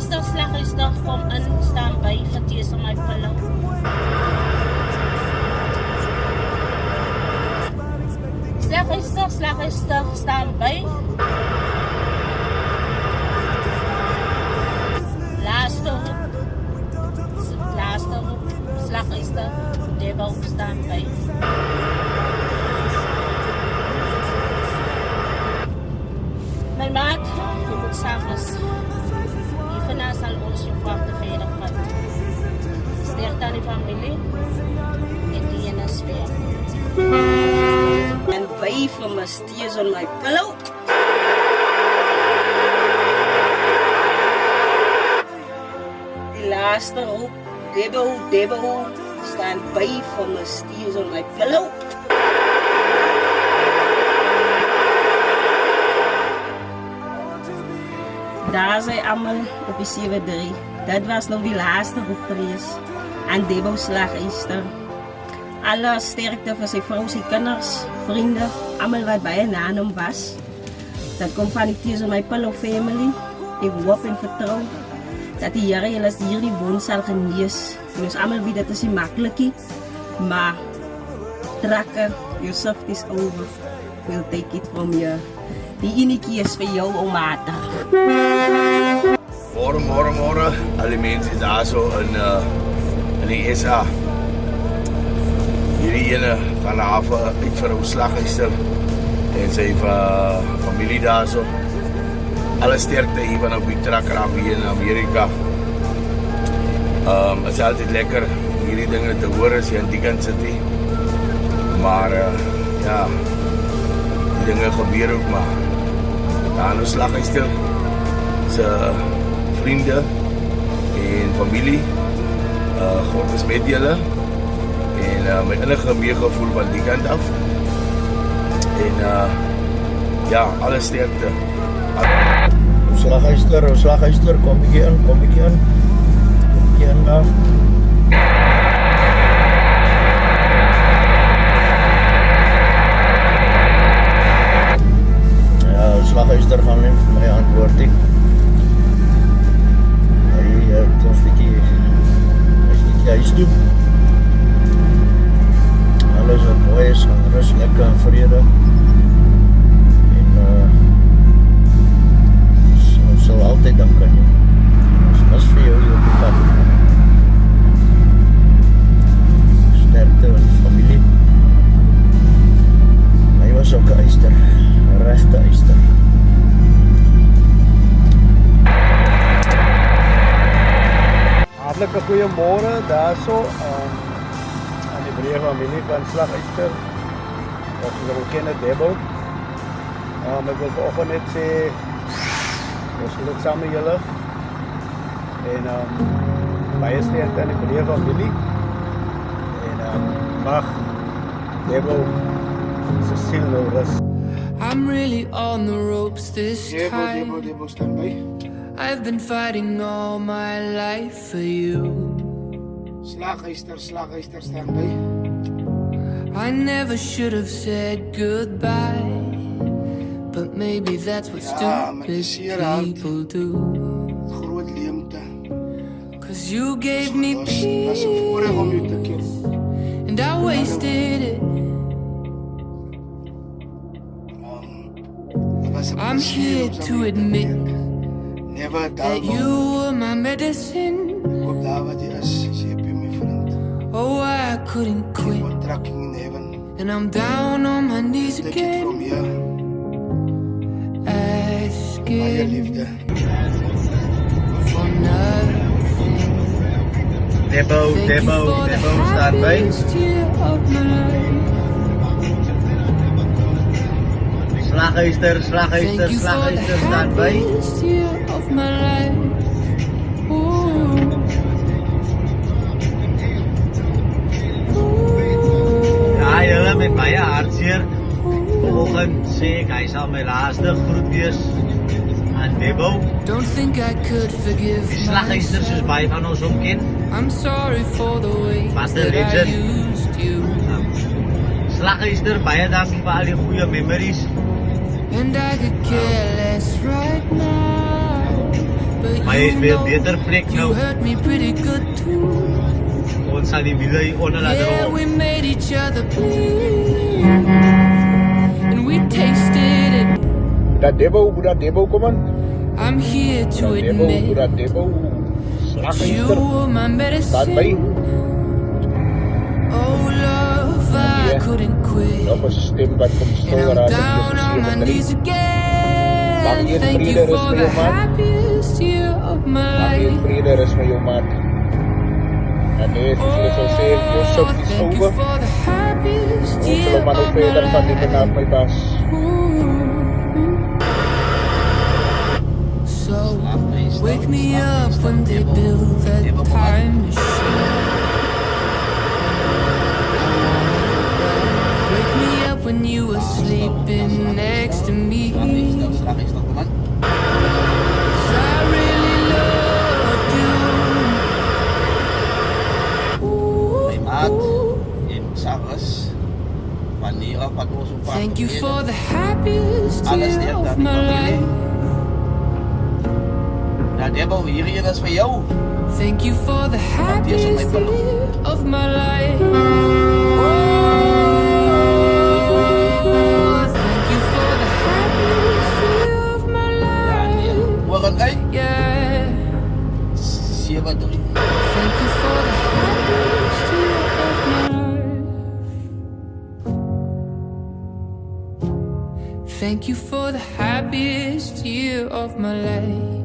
Slaghuisdag kom in standby vir tees om my pillow. Slaghuisdag standby. Laaste roep, Slaghuisdag, Debo standby. My maat, jy moet s'avonds. Hiervan sal ons jou vaart veilig vat. Sterkte aan die familie en die ene sfeer. And away from my tears on my pillow. Die laaste roep, Debo, stand by for my tears on my pillow. Daar zijn allemaal op die 7-3. Dat was nog die laatste roep geweest. En Debo Slaghuisdag. Alle sterkte voor zijn vrouw, zijn kinders, vrienden, allemaal wat bij en aan hem was. Dat komt van die Tears on My Pillow family. Ik hoop en vertrouw dat die Heer jullie hier die woon zal genees. En ons allemaal weet dat is niet makkelijk, maar trakken, your shift is over. We'll take it from you. Die ene is voor jou, Omata. Morgen, alle mensen daar zo in die SA. Hierdie ene vanavond uit vir ons Slaghuisdag en sy familie daar zo. Alle sterkte hier van op die trakkraaf hier in Amerika. Het is altijd lekker om hierdie dingen te horen as jy aan die kant sit. Maar ja, die dingen gebeur ook maar. Daar ons Slaghuisdag se vrienden en familie. God is met julle. En my innige meegevoel van die kant af. En ja, alle sterkte. Ons Slaghuisdag, kom bietjie in daar. Ja, ons Slaghuisdag gaan nie vir my antwoord nie. Hy het ons bietjie, hy is nie huis toe. Alles wat mooi is, gaan rust, lekker en vrede. En ons sal altyd dank aan jou. Ons mis vir jou hier op die pad. Sterkte in die familie. Hy was ook 'n eyster, 'n regte eyster. Hartlike goeiemôre daarso. Breë familie van Slaghuisdag. Dat is ook ken Debo. Ek wil vanoggend net sê ons wil dit saam met julle. En baie sterkte aan die breë familie. En mag Debo se siel nou rus. I'm really on the ropes this time. Debo stand by. I've been fighting all my life for you. Slaghuisdag stand by. I never should have said goodbye, but maybe that's what stupid people do. Groot leemte. 'Cause you gave me Was 'n voorreg om jou te ken. and I wasted it. I'm here to admit Never that you were my medicine. Op daar wat jy is jy my vriend. Oh, I couldn't quit, Tracking in heaven. and I'm down on my knees Take it again, from here. Baie asking liefde. for nothing. Debo Thank you for the staan by. happiest year of my life. Slaghuisdag Thank you for the staan by. happiest year of my life. Ooh. Ja, julle met baie hartseer. Vanoggend sê ek hy sal my laaste groet wees aan Debo. Don't think I could forgive Die Slaghuisdag soos myself. baie van ons hom ken. I'm sorry for the way Wat 'n that I legend. used you. Slaghuisdag, baie dankie vir al die goeie memories. And I could care less right now. But My You know, beter plek you nou. hurt me pretty good too. Ons sal die wiele onder laat Yeah, rol. we made each other bleed, and we tasted it. Budak Debo, kom aan. I'm here to Budak admit Debo. you Slaghuister. were my Staan by. medicine. Oh love, I Yeah. couldn't quit, Nog 'n stem wat kom and stil I'm raak. down on my knees again. Thank you for the happiest year of my Mag jy life. vrede rus met jou maat. En nee, soos jy sal sê, jou soap is thank you over. for the happiest Ons year sal maar nog of my verder van die life. kanaal my bas. So wake me up when they build that time machine. Wake me up when you were sleeping next to me. 'Cause I really loved you. My maat, en Sagas, wanneer af wat ons op pad Thank you gereden. for the happiest Alles year deur of dan die my familie. life. Nou Debo, hierheen is vir jou. Thank you for the is op my happiest pillow. year of my life. Oh, thank you for the happiest year of my life. Hoor het uit, Yeah. 7-3. Thank you for the happiest year of my life. Thank you for the happiest year of my life.